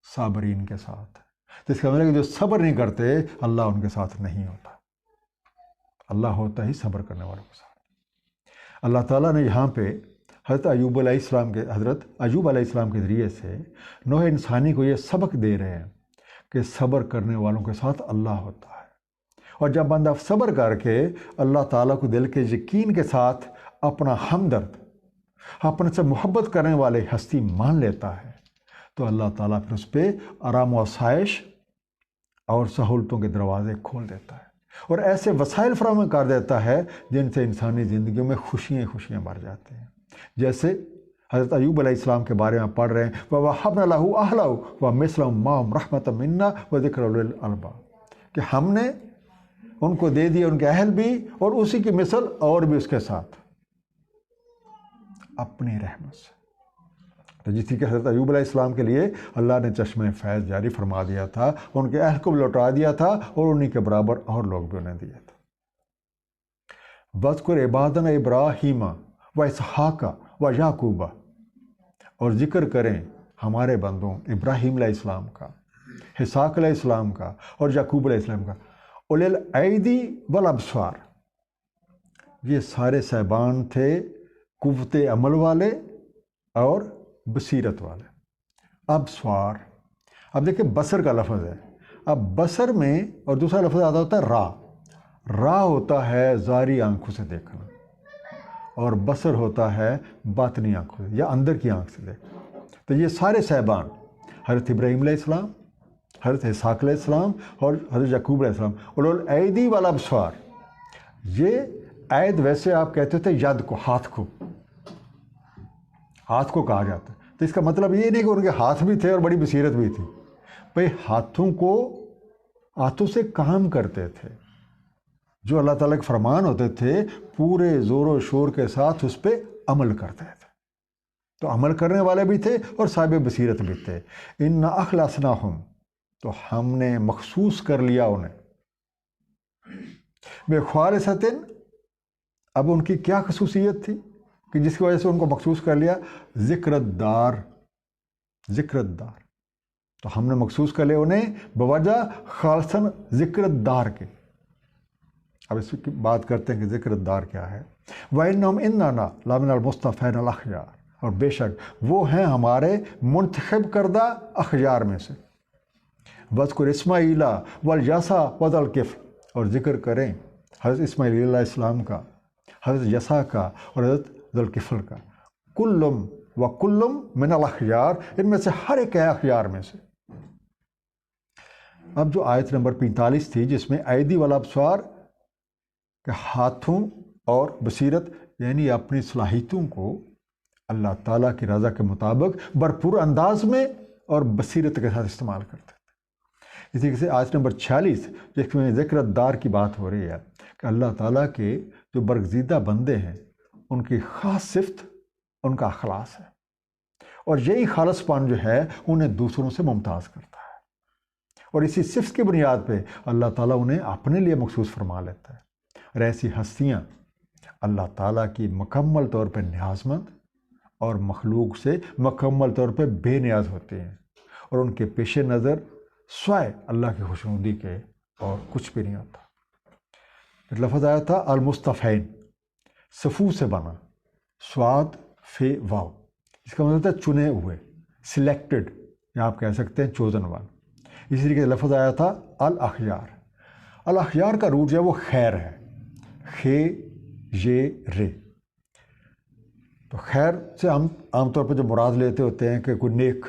صابرین کے ساتھ ہے، جس کا مطلب کہ جو صبر نہیں کرتے اللہ ان کے ساتھ نہیں ہوتا، اللہ ہوتا ہی صبر کرنے والوں کے ساتھ۔ اللہ تعالیٰ نے یہاں پہ حضرت ایوب علیہ السلام کے ذریعے سے نوح انسانی کو یہ سبق دے رہے ہیں کہ صبر کرنے والوں کے ساتھ اللہ ہوتا ہے، اور جب بندہ صبر کر کے اللہ تعالیٰ کو دل کے یقین کے ساتھ اپنا ہمدرد، اپنے سے محبت کرنے والے ہستی مان لیتا ہے، تو اللہ تعالیٰ پھر اس پہ آرام و آسائش اور سہولتوں کے دروازے کھول دیتا ہے، اور ایسے وسائل فراہم کر دیتا ہے جن سے انسانی زندگیوں میں خوشیاں بھر جاتے ہیں۔ جیسے حضرت ایوب علیہ السلام کے بارے میں پڑھ رہے ہیں، وَوَهَبْنَا لَهُ أَهْلَهُ وَمِثْلَهُم مَّعَهُمْ رَحْمَةً مِنَّا وَذِكْرًا لِّأُولِي الْأَلْبَابِ، کہ ہم نے ان کو دے دیا ان کے اہل بھی اور اسی کی مثل اور بھی اس کے ساتھ اپنی رحمت سے۔ تو جس طریقے حضرت ایوب علیہ السلام کے لیے اللہ نے چشمہ فیض جاری فرما دیا تھا، ان کے اہل کو بھی لوٹا دیا تھا، اور انہی کے برابر اور لوگ بھی انہیں دیا تھا۔ وَاذْكُرْ عِبَادَنَا إِبْرَاهِيمَ وَإِسْحَاقَ وَيَعْقُوبَ، اور ذکر کریں ہمارے بندوں ابراہیم علیہ السلام کا، اسحاق علیہ السلام کا اور یعقوب علیہ السلام کا، اولي الأيدي والابصار، یہ سارے صاحبان تھے قوت عمل والے اور بصیرت والے۔ ابصار، اب دیکھیں بصر کا لفظ ہے، اب بصر میں اور دوسرا لفظ آتا ہوتا ہے را ہوتا ہے ظاہری آنکھوں سے دیکھنا، اور بصر ہوتا ہے باطنی آنکھوں سے یا اندر کی آنکھ سے دیکھنا۔ تو یہ سارے صاحبان حضرت ابراہیم علیہ السلام، حضرت اسحاق علیہ السلام اور حضرت یعقوب علیہ السلام، اولو الایدی والابصار، یہ عید ویسے آپ کہتے تھے ید کو، ہاتھ کو کہا جاتا ہے، تو اس کا مطلب یہ نہیں کہ ان کے ہاتھ بھی تھے اور بڑی بصیرت بھی تھی، بھئی ہاتھوں سے کام کرتے تھے، جو اللہ تعالیٰ کے فرمان ہوتے تھے پورے زور و شور کے ساتھ اس پہ عمل کرتے تھے، تو عمل کرنے والے بھی تھے اور صاحب بصیرت بھی تھے۔ اِنَّا أَخْلَصْنَاهُمْ، تو ہم نے مخصوص کر لیا انہیں، بِخَالِصَةٍ، اب ان کی کیا خصوصیت تھی کہ جس کی وجہ سے ان کو مخصوص کر لیا؟ ذکر الدار، تو ہم نے مخصوص کر لیا انہیں بوجہ خالصاً ذکر الدار کے۔ اب اس کی بات کرتے ہیں کہ ذکر الدار کیا ہے۔ وَإِنَّهُمْ إِنَّنَا لَمِنَ الْمُصْطَفَيْنَ الْأَخْيَارِ، اور بے شک وہ ہیں ہمارے منتخب کردہ اخیار میں سے۔ وَاذْكُرْ إِسْمَاعِیلَ وَالْيَسَعَ وَذَا الْكِفْلِ، اور ذکر کریں حضرت اسماعیل علیہ السلام کا، حضرت یسع کا اور حضرت ذو الکفل کا، کلم من الاخیار، ان میں سے ہر ایک ہے اخیار میں سے۔ اب جو آیت نمبر 45 تھی جس میں ایدی والابصار کہ ہاتھوں اور بصیرت یعنی اپنی صلاحیتوں کو اللہ تعالیٰ کی رضا کے مطابق بھرپور انداز میں اور بصیرت کے ساتھ استعمال کرتے تھے۔ اسی طریقے سے آیت نمبر 46 جس میں ذکر الدار کی بات ہو رہی ہے کہ اللہ تعالیٰ کے جو برگزیدہ بندے ہیں ان کی خاص صفت ان کا اخلاص ہے، اور یہی خالص پن جو ہے انہیں دوسروں سے ممتاز کرتا ہے، اور اسی صفت کی بنیاد پہ اللہ تعالیٰ انہیں اپنے لیے مخصوص فرما لیتا ہے۔ اور ایسی ہستیاں اللہ تعالیٰ کی مکمل طور پہ نیازمند اور مخلوق سے مکمل طور پہ بے نیاز ہوتے ہیں، اور ان کے پیش نظر سوائے اللہ کی خوشنودی کے اور کچھ بھی نہیں ہوتا۔ ایک لفظ آیا تھا المصطفین، صفو سے بنا، سواد فے واو، اس کا مطلب ہے چنے ہوئے، سلیکٹڈ، یا آپ کہہ سکتے ہیں چوزن ون۔ اسی طریقے سے لفظ آیا تھا الاخیار، الاخیار کا روٹ جو ہے وہ خیر ہے، خے یہ رے، تو خیر سے ہم عام طور پہ جو مراد لیتے ہوتے ہیں کہ کوئی نیک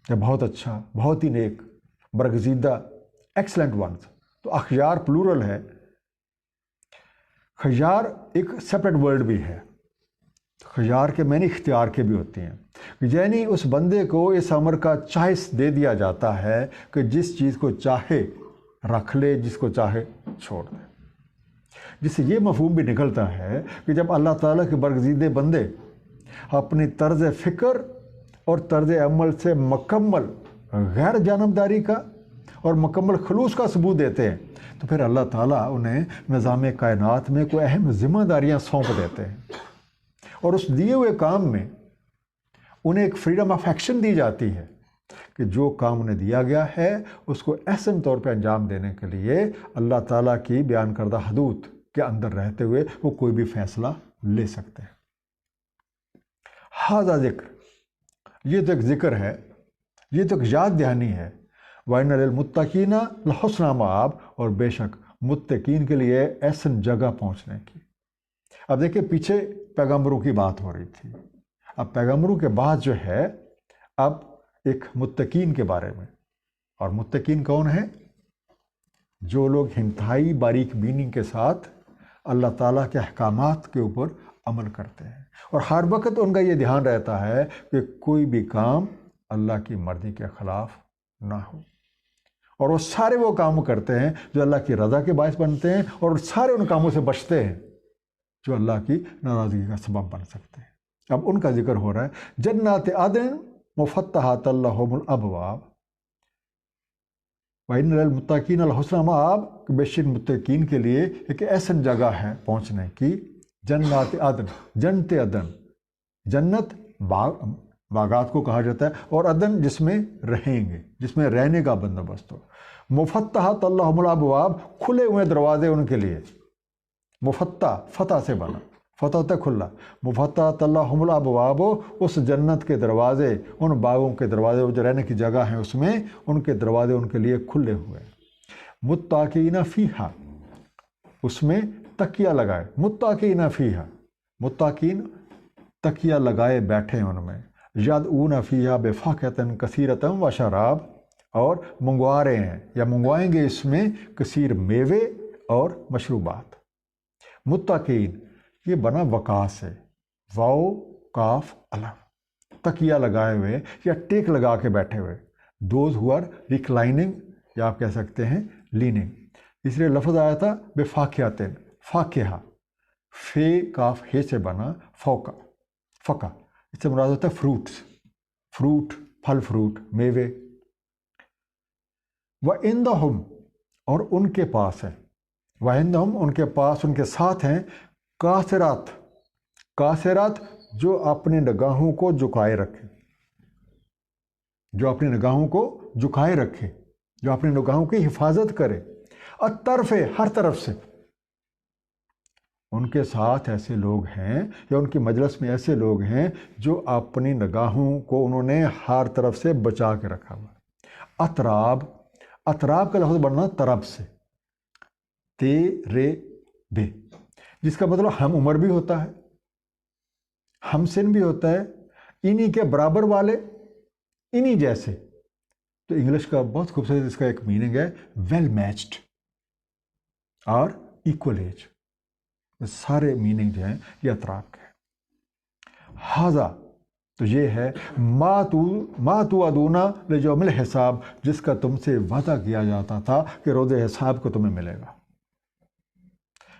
یا بہت اچھا، بہت ہی نیک، برگزیدہ، ایکسلنٹ ونز، تو اخیار پلورل ہے۔ خیار ایک سیپریٹ ورڈ بھی ہے، خیار کے معنی اختیار کے بھی ہوتی ہیں، یعنی اس بندے کو اس امر کا چوائس دے دیا جاتا ہے کہ جس چیز کو چاہے رکھ لے، جس کو چاہے چھوڑ دے، جس سے یہ مفہوم بھی نکلتا ہے کہ جب اللہ تعالیٰ کے برگزیدہ بندے اپنی طرز فکر اور طرز عمل سے مکمل غیر جانبداری کا اور مکمل خلوص کا ثبوت دیتے ہیں، تو پھر اللہ تعالیٰ انہیں نظام کائنات میں کوئی اہم ذمہ داریاں سونپ دیتے ہیں، اور اس دیے ہوئے کام میں انہیں ایک فریڈم آف ایکشن دی جاتی ہے کہ جو کام انہیں دیا گیا ہے اس کو احسن طور پہ انجام دینے کے لیے اللہ تعالیٰ کی بیان کردہ حدود کے اندر رہتے ہوئے وہ کوئی بھی فیصلہ لے سکتے ہیں۔ ھذا ذکر، یہ تو ایک ذکر ہے، یہ تو ایک یاد دہانی ہے۔ وَإِنَّ لِلْمُتَّقِينَ لَحُسْنَ مآب، اور بے شک متقین کے لیے احسن جگہ پہنچنے کی۔ اب دیکھیں پیچھے پیغمبروں کی بات ہو رہی تھی، اب پیغمبروں کے بعد جو ہے اب ایک متقین کے بارے میں، اور متقین کون ہیں؟ جو لوگ انتہائی باریک بینی کے ساتھ اللہ تعالیٰ کے احکامات کے اوپر عمل کرتے ہیں، اور ہر وقت ان کا یہ دھیان رہتا ہے کہ کوئی بھی کام اللہ کی مرضی کے خلاف نہ ہو، اور وہ سارے وہ کام کرتے ہیں جو اللہ کی رضا کے باعث بنتے ہیں، اور سارے ان کاموں سے بچتے ہیں جو اللہ کی ناراضگی کا سبب بن سکتے ہیں۔ اب ان کا ذکر ہو رہا ہے، جنات عدن مفتحات لہم الابواب وَإِنَّ لِلْمُتَّقِينَ لَحُسْنَ مآب، کہ بے شک متقین کے لیے ایک ایسن جگہ ہے پہنچنے کی۔ جنات عدن، جنت عدن، جنت باغات کو کہا جاتا ہے، اور عدن جس میں رہیں گے، جس میں رہنے کا بندوبست ہو۔ مفتحات لہم الابواب، کھلے ہوئے دروازے ان کے لیے۔ مفتح فتح سے بنا، فتح ہوتا ہے کھلا، مفتحات لہم الابواب، اس جنت کے دروازے، ان باغوں کے دروازے، جو رہنے کی جگہ ہیں اس میں، ان کے دروازے ان کے لیے کھلے ہوئے۔ متکئین فیہا، اس میں تکیہ لگائے، متکئین فیہا، متکئین تکیہ لگائے بیٹھے ان میں۔ یدعون فیہا بفاکہۃ کثیرۃ وشراب، اور منگوا رہے ہیں یا منگوائیں گے اس میں کثیر میوے اور مشروبات۔ متکئین یہ بنا وقاء سے، واو کاف الف، تکیہ لگائے ہوئے یا ٹیک لگا کے بیٹھے ہوئے۔ دوز ہو آر ریکلائننگ، یا آپ کہہ سکتے ہیں لیننگ۔ اس لیے لفظ آیا تھا بے فاکہۃ، فاکہہ، فے کاف ہے سے بنا فوکا، فقہ، اس سے مراد ہوتا ہے فروٹس، فروٹ، پھل فروٹ، میوے۔ وَعِندَهُمْ، اور ان کے پاس ہے، وَعِندَهُمْ ان کے پاس، ان کے ساتھ ہیں، قاصرات، قاصرات جو اپنی نگاہوں کو جھکائے رکھے، جو اپنی نگاہوں کو جھکائے رکھے، جو اپنی نگاہوں کی حفاظت کرے، الطرف، ہر طرف سے۔ ان کے ساتھ ایسے لوگ ہیں یا ان کی مجلس میں ایسے لوگ ہیں جو اپنی نگاہوں کو انہوں نے ہر طرف سے بچا کے رکھا ہوا۔ اطراب، اطراب کا لفظ بننا طرب سے، تیرے بے، جس کا مطلب ہم عمر بھی ہوتا ہے، ہم سن بھی ہوتا ہے، انہی کے برابر والے، انہی جیسے۔ تو انگلش کا بہت خوبصورت اس کا ایک میننگ ہے ویل میچڈ اور ایکول ایج، سارے میننگ جو ہیں یہ اطراف کے ہیں۔ ھذا، تو یہ ہے ما توعدون لیوم الحساب، جس کا تم سے وعدہ کیا جاتا تھا کہ روز حساب کو تمہیں ملے گا۔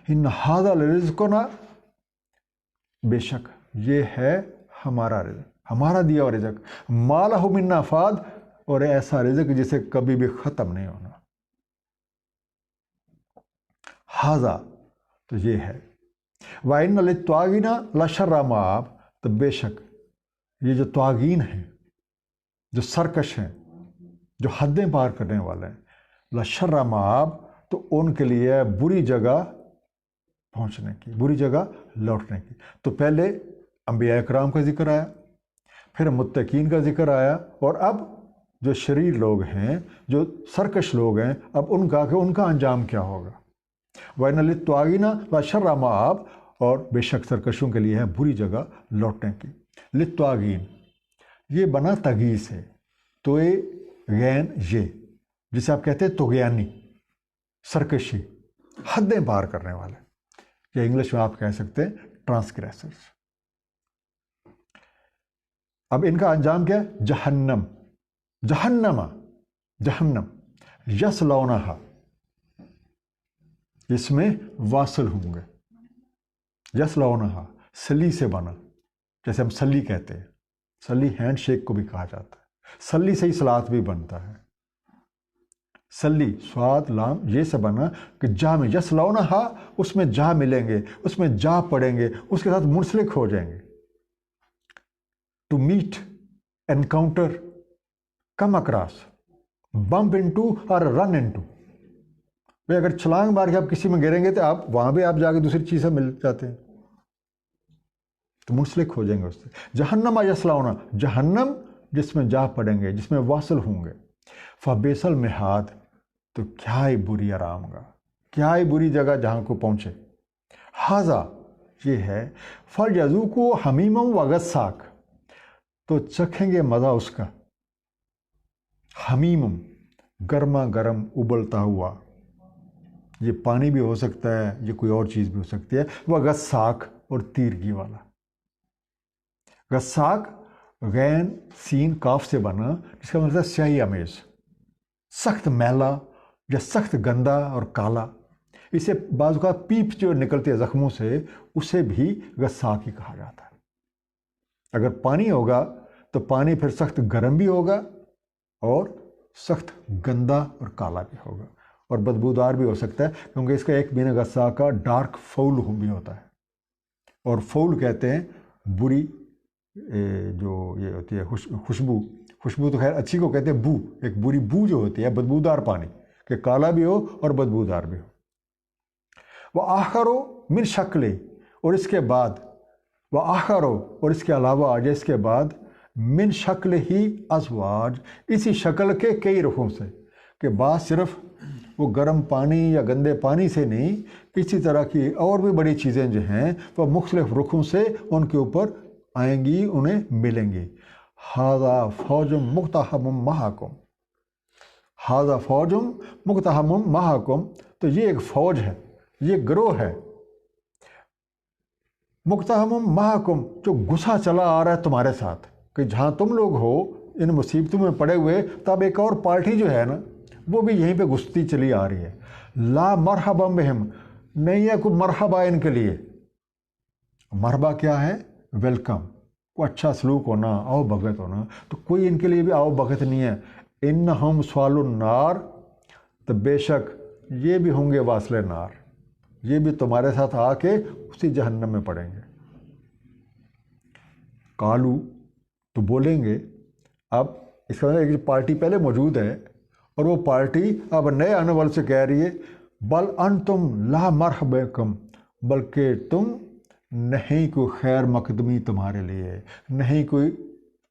ان ھذا لرزقنا، بے شک یہ ہے ہمارا رزق، ہمارا دیا ہوا رزق، ما لہ من نفاد، اور ایسا رزق جسے کبھی بھی ختم نہیں ہونا۔ ھذا، تو یہ ہے۔ وَإِنَّ لِلطَّاغِينَ لَشَرَّ مآب، تو بے شک یہ جو طاغین ہیں، جو سرکش ہیں، جو حدیں پار کرنے والے ہیں، لَشَرَّ مآب، تو ان کے لیے بری جگہ پہنچنے کی، بری جگہ لوٹنے کی۔ تو پہلے انبیاء اکرام کا ذکر آیا، پھر متقین کا ذکر آیا، اور اب جو شریر لوگ ہیں، جو سرکش لوگ ہیں، اب ان کا انجام کیا ہوگا۔ وَإِنَّ لِلطَّاغِينَ لَشَرَّ مآب، اور بے شک سرکشوں کے لیے ہے بری جگہ لوٹنے کی۔ للطاغین، یہ بنا تغی سے، تو غین یہ، جسے آپ کہتے ہیں طغیانی، سرکشی، حدیں پار کرنے والے، یا انگلش میں آپ کہہ سکتے ہیں ٹرانسگریسرز۔ اب ان کا انجام کیا ہے؟ جہنم، جہنم، جہنم یصلونہا، اس میں واصل ہوں گے. یصلونہا سلی سے بنا، جیسے ہم سلی کہتے ہیں، سلی ہینڈ شیک کو بھی کہا جاتا ہے، سلی سے ہی صلات بھی بنتا ہے. سلی سواد لام یہ سے بنا کہ جا میں یصلونہا، اس میں جا ملیں گے، اس میں جا پڑیں گے، اس کے ساتھ منسلک ہو جائیں گے. To meet, encounter, come across, bump into اور رن انٹو. بھائی اگر چھلانگ مار کے آپ کسی میں گریں گے تو آپ وہاں بھی آپ جا کے دوسری چیزیں مل جاتے ہیں، تو منسلک ہو جائیں گے اس سے. جہنم یصلونہا، جہنم جس میں جا پڑیں گے، جس میں واصل ہوں گے. فبئس المہاد، تو کیا ہی بری آرام گاہ، کیا ہی بری جگہ جہاں کو پہنچے. ہاذا یہ ہے، فلیذوقوا حمیما وغساق، تو چکھیں گے مزہ اس کا. حمیم گرما گرم ابلتا ہوا، یہ پانی بھی ہو سکتا ہے، یہ کوئی اور چیز بھی ہو سکتی ہے. وغساق اور تیرگی والا. غساق غین سین کاف سے بنا، جس کا مطلب ہے سیاہی امیز، سخت میلا یا سخت گندا اور کالا. اسے بعض اوقات پیپ جو نکلتی ہے زخموں سے، اسے بھی غساق ہی کہا جاتا ہے. اگر پانی ہوگا تو پانی پھر سخت گرم بھی ہوگا اور سخت گندا اور کالا بھی ہوگا، اور بدبودار بھی ہو سکتا ہے، کیونکہ اس کا ایک بین غساق کا ڈارک فول بھی ہوتا ہے. اور فول کہتے ہیں بری جو یہ ہوتی ہے خوشبو. خوشبو تو خیر اچھی کو کہتے ہیں، بو، ایک بری بو جو ہوتی ہے، بدبودار پانی، کہ کالا بھی ہو اور بدبودار بھی ہو. وآخر من شکل، اور اس کے بعد وآخر، اور اس کے علاوہ آج اس کے بعد من شکل ہی ازواج، اسی شکل کے کئی رخوں سے، کہ بعض صرف وہ گرم پانی یا گندے پانی سے نہیں، اسی طرح کی اور بھی بڑی چیزیں جو ہیں وہ مختلف رخوں سے ان کے اوپر آئیں گی، انہیں ملیں گی. ھذا فوج مقتحم معکم، ھذا فوج مقتحم معکم، تو یہ ایک فوج ہے، یہ گروہ ہے، مقتحم معکم، جو گھسا چلا آ رہا ہے تمہارے ساتھ، کہ جہاں تم لوگ ہو ان مصیبتوں میں پڑے ہوئے، تب ایک اور پارٹی جو ہے نا وہ بھی یہیں پہ گھستی چلی آ رہی ہے. لا مرحبا بہم، نہیں ہے کوئی مرحبا ان کے لیے. مرحبا کیا ہے؟ ویلکم، کوئی اچھا سلوک ہونا، آؤ بھگت ہونا، تو کوئی ان کے لیے بھی آؤ بھگت نہیں ہے. انہم سوال النار، تو بے شک یہ بھی ہوں گے واصل نار، یہ بھی تمہارے ساتھ آ کے اسی جہنم میں پڑیں گے. کالو، تو بولیں گے. اب اس کا مطلب ایک پارٹی پہلے موجود ہے اور وہ پارٹی اب نئے آنے والے سے کہہ رہی ہے، بل انتم لا مرحبا بکم، بلکہ تم نہیں کوئی خیر مقدمی تمہارے لیے، نہیں کوئی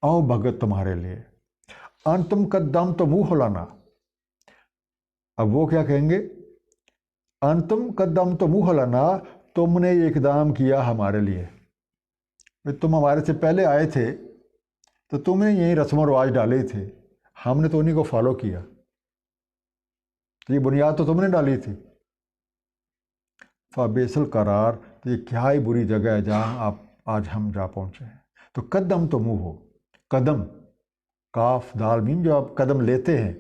آؤ بھگت تمہارے لیے. انتم قدمتموہ لنا، اب وہ کیا کہیں گے؟ انتم قدمتموہ لنا، تم نے یہ اقدام کیا ہمارے لیے، تم ہمارے سے پہلے آئے تھے تو تم نے یہی رسم و رواج ڈالے تھے، ہم نے تو انہیں کو فالو کیا، یہ بنیاد تو تم نے ڈالی تھی. فبئس القرار، تو یہ کیا ہی بری جگہ ہے جہاں آپ آج ہم جا پہنچے ہیں. تو قدمتموہ، قدم کاف دال میم، جو آپ قدم لیتے ہیں،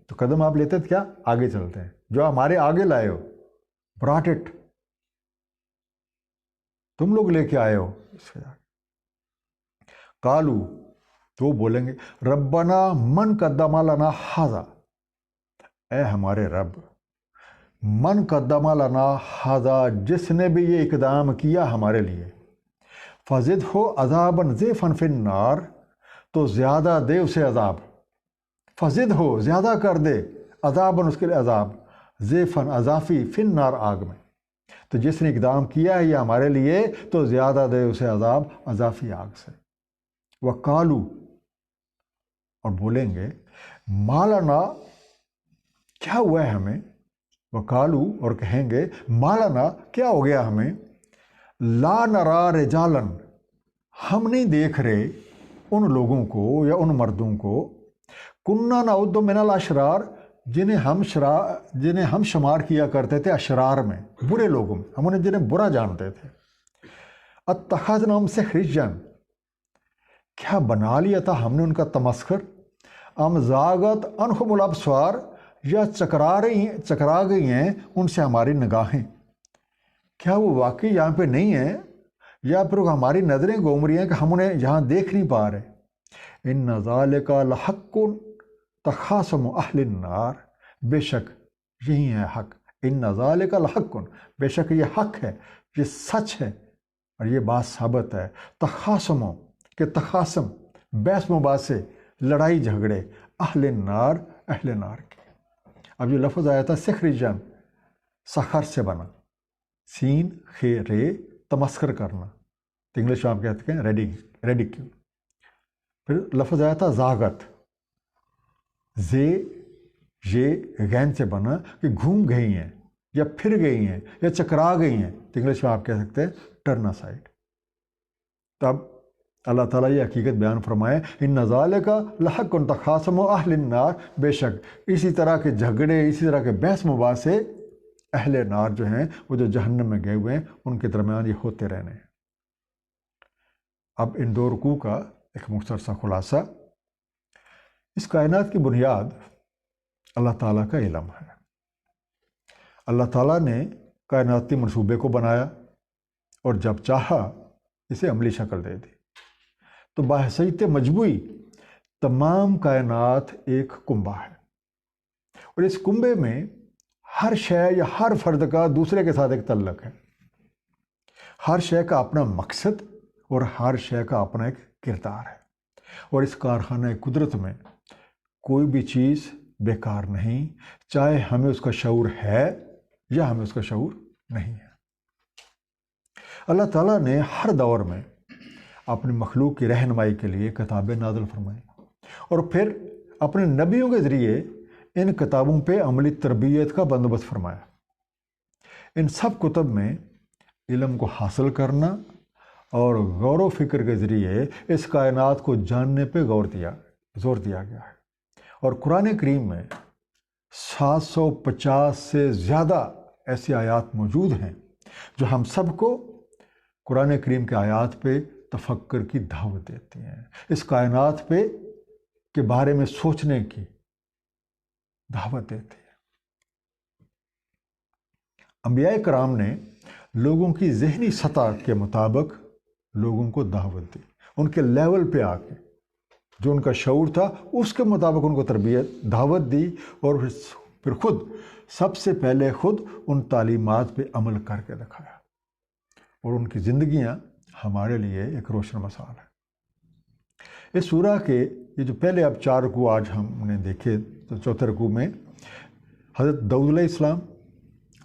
تو قدم آپ لیتے کیا؟ آگے چلتے ہیں، جو ہمارے آگے لائے ہو، براٹ اٹ، تم لوگ لے کے آئے ہو. کالو، تو بولیں گے، ربنا من قدم لنا ھذا، اے ہمارے رب، من قدم لنا ھذا، جس نے بھی یہ اقدام کیا ہمارے لیے، فزدہ عذابا ضعفا فی النار، تو زیادہ دے اسے عذاب، فزدہ زیادہ کر دے، عذابا اس کے لیے عذاب، ضعفا اضافی، فی النار آگ میں. تو جس نے اقدام کیا ہے یہ ہمارے لیے تو زیادہ دے اسے عذاب اضافی آگ سے. وقالو، اور بولیں گے، مالنا، کیا ہوا ہے ہمیں؟ وقالو، اور کہیں گے، مالنا، کیا ہو گیا ہمیں؟ لا نرا رجالا، ہم نہیں دیکھ رہے ان لوگوں کو یا ان مردوں کو، کننا نعد من الاشرار، جنہیں ہم شمار کیا کرتے تھے اشرار میں، برے لوگوں میں، ہم انہیں جنہیں برا جانتے تھے. اتخذناہم سخریا، کیا بنا لیا تھا ہم نے ان کا تمسخر؟ ام زاغت عنہم الابصار، یا چکرا گئی ہیں ان سے ہماری نگاہیں؟ کیا وہ واقعی یہاں پہ نہیں ہیں، یا پھر ہماری نظریں گھوم رہی ہیں کہ ہم انہیں یہاں دیکھ نہیں پا رہے؟ ان ذالک لحق تخاصم اہل النار، بے شک یہی ہے حق، ان ذالک لحق، بے شک یہ حق ہے، یہ سچ ہے، اور یہ بات ثابت ہے۔ تخاصموں کہ تخاصم بحث مباحثے، لڑائی جھگڑے، اہل النار، اہل نار کے۔ اب یہ لفظ آیا تھا سخرجن، سخر سے بنا، سین خے رے، تمسخر کرنا، تو انگلش میں آپ کہتے ہیں ریڈیکیول۔ پھر لفظ آیا تھا زاغت، زے یہ غین سے بنا کہ گھوم گئی ہیں یا پھر گئی ہیں یا چکرا گئی ہیں، تو انگلش میں آپ کہہ سکتے ہیں ٹرن اسائڈ۔ تب اللہ تعالیٰ یہ حقیقت بیان فرمائے، ان ذالک لحق تخاصم اہل النار، بے شک اسی طرح کے جھگڑے، اسی طرح کے بحث مباحثے اہل نار جو ہیں، وہ جو جہنم میں گئے ہوئے ہیں، ان کے درمیان یہ ہوتے رہنے ہیں۔ اب ان دو رکوع کا ایک مختصر سا خلاصہ۔ اس کائنات کی بنیاد اللہ تعالیٰ کا علم ہے۔ اللہ تعالیٰ نے کائناتی منصوبے کو بنایا اور جب چاہا اسے عملی شکل دے دی، تو بحیثیت مجموعی تمام کائنات ایک کنبہ ہے، اور اس کنبے میں ہر شے یا ہر فرد کا دوسرے کے ساتھ ایک تعلق ہے۔ ہر شے کا اپنا مقصد اور ہر شے کا اپنا ایک کردار ہے، اور اس کارخانہ قدرت میں کوئی بھی چیز بیکار نہیں، چاہے ہمیں اس کا شعور ہے یا ہمیں اس کا شعور نہیں ہے۔ اللہ تعالیٰ نے ہر دور میں اپنی مخلوق کی رہنمائی کے لیے کتابیں نازل فرمائیں، اور پھر اپنے نبیوں کے ذریعے ان کتابوں پہ عملی تربیت کا بندوبست فرمایا۔ ان سب کتب میں علم کو حاصل کرنا اور غور و فکر کے ذریعے اس کائنات کو جاننے پہ زور دیا گیا ہے، اور قرآن کریم میں 750 سے زیادہ ایسی آیات موجود ہیں جو ہم سب کو قرآن کریم کے آیات پہ تفکر کی دعوت دیتی ہیں، اس کائنات پہ کے بارے میں سوچنے کی دعوت دیتی ہیں۔ انبیاء کرام نے لوگوں کی ذہنی سطح کے مطابق لوگوں کو دعوت دی، ان کے لیول پہ آ کے جو ان کا شعور تھا اس کے مطابق ان کو دعوت دی، اور پھر سب سے پہلے خود ان تعلیمات پہ عمل کر کے دکھایا، اور ان کی زندگیاں ہمارے لیے ایک روشن مثال ہے۔ اس سورہ کے یہ جو پہلے اب 4 رکوع آج ہم نے دیکھے، تو چوتھے رکوع میں حضرت داؤد علیہ السلام،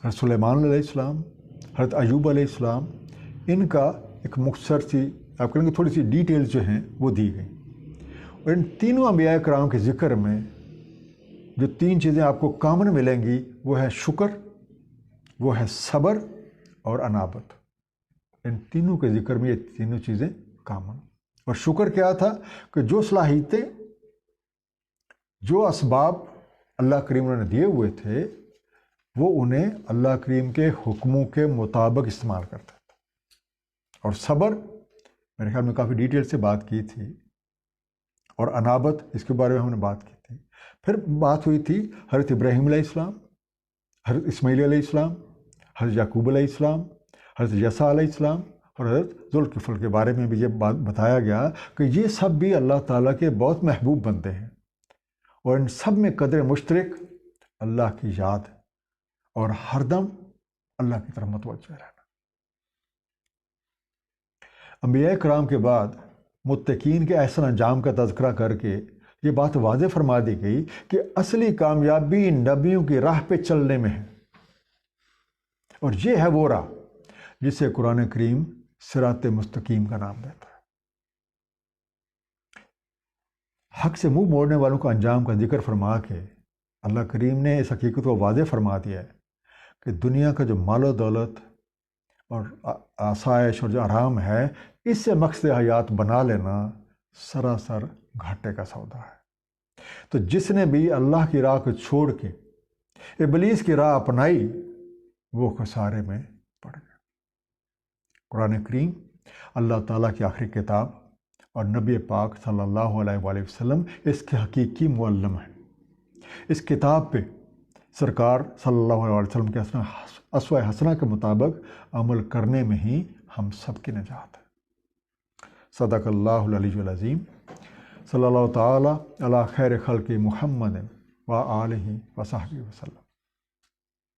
حضرت سلیمان علیہ السلام، حضرت ایوب علیہ السلام، ان کا ایک مختصر سی آپ کہیں گے تھوڑی سی ڈیٹیلز جو ہیں وہ دی گئی، اور ان تینوں انبیاء کرام کے ذکر میں جو 3 چیزیں آپ کو کامن ملیں گی، وہ ہے شکر، وہ ہے صبر اور انابت۔ ان تینوں کے ذکر میں یہ تینوں چیزیں کامن۔ اور شکر کیا تھا کہ جو صلاحیتیں، جو اسباب اللہ کریم نے دیے ہوئے تھے، وہ انہیں اللہ کریم کے حکموں کے مطابق استعمال کرتا تھا۔ اور صبر میرے خیال میں کافی ڈیٹیل سے بات کی تھی، اور انابت اس کے بارے میں ہم نے بات کی تھی۔ پھر بات ہوئی تھی حضرت ابراہیم علیہ السلام، حضرت اسماعیل علیہ السلام، حضرت یعقوب علیہ السلام، حضرت یسع علیہ السلام، اور حضرت ذوالکفل کے بارے میں بھی یہ بات بتایا گیا کہ یہ سب بھی اللہ تعالیٰ کے بہت محبوب بندے ہیں، اور ان سب میں قدر مشترک اللہ کی یاد اور ہر دم اللہ کی طرف متوجہ رہنا۔ انبیاء کرام کے بعد متقین کے احسن انجام کا تذکرہ کر کے یہ بات واضح فرما دی گئی کہ اصلی کامیابی نبیوں کی راہ پہ چلنے میں ہے، اور یہ ہے وہ راہ جسے قرآن کریم صراط مستقیم کا نام دیتا ہے۔ حق سے منہ موڑنے والوں کا انجام کا ذکر فرما کے اللہ کریم نے اس حقیقت کو واضح فرما دیا ہے کہ دنیا کا جو مال و دولت اور آسائش اور جو آرام ہے، اس سے مقصد حیات بنا لینا سراسر گھاٹے کا سودا ہے۔ تو جس نے بھی اللہ کی راہ کو چھوڑ کے ابلیس کی راہ اپنائی، وہ خسارے میں پڑ گیا۔ قرآن کریم اللہ تعالیٰ کی آخری کتاب اور نبی پاک صلی اللہ علیہ وآلہ وسلم اس کے حقیقی معلم ہیں۔ اس کتاب پہ سرکار صلی اللہ علیہ وآلہ وسلم کے اسوہ حسنہ کے مطابق عمل کرنے میں ہی ہم سب کی نجات ہے۔ صدق اللہ العلی العظیم۔ صلی اللہ تعالی علی خیر خلق محمد و آلہ و صحبہ وسلم۔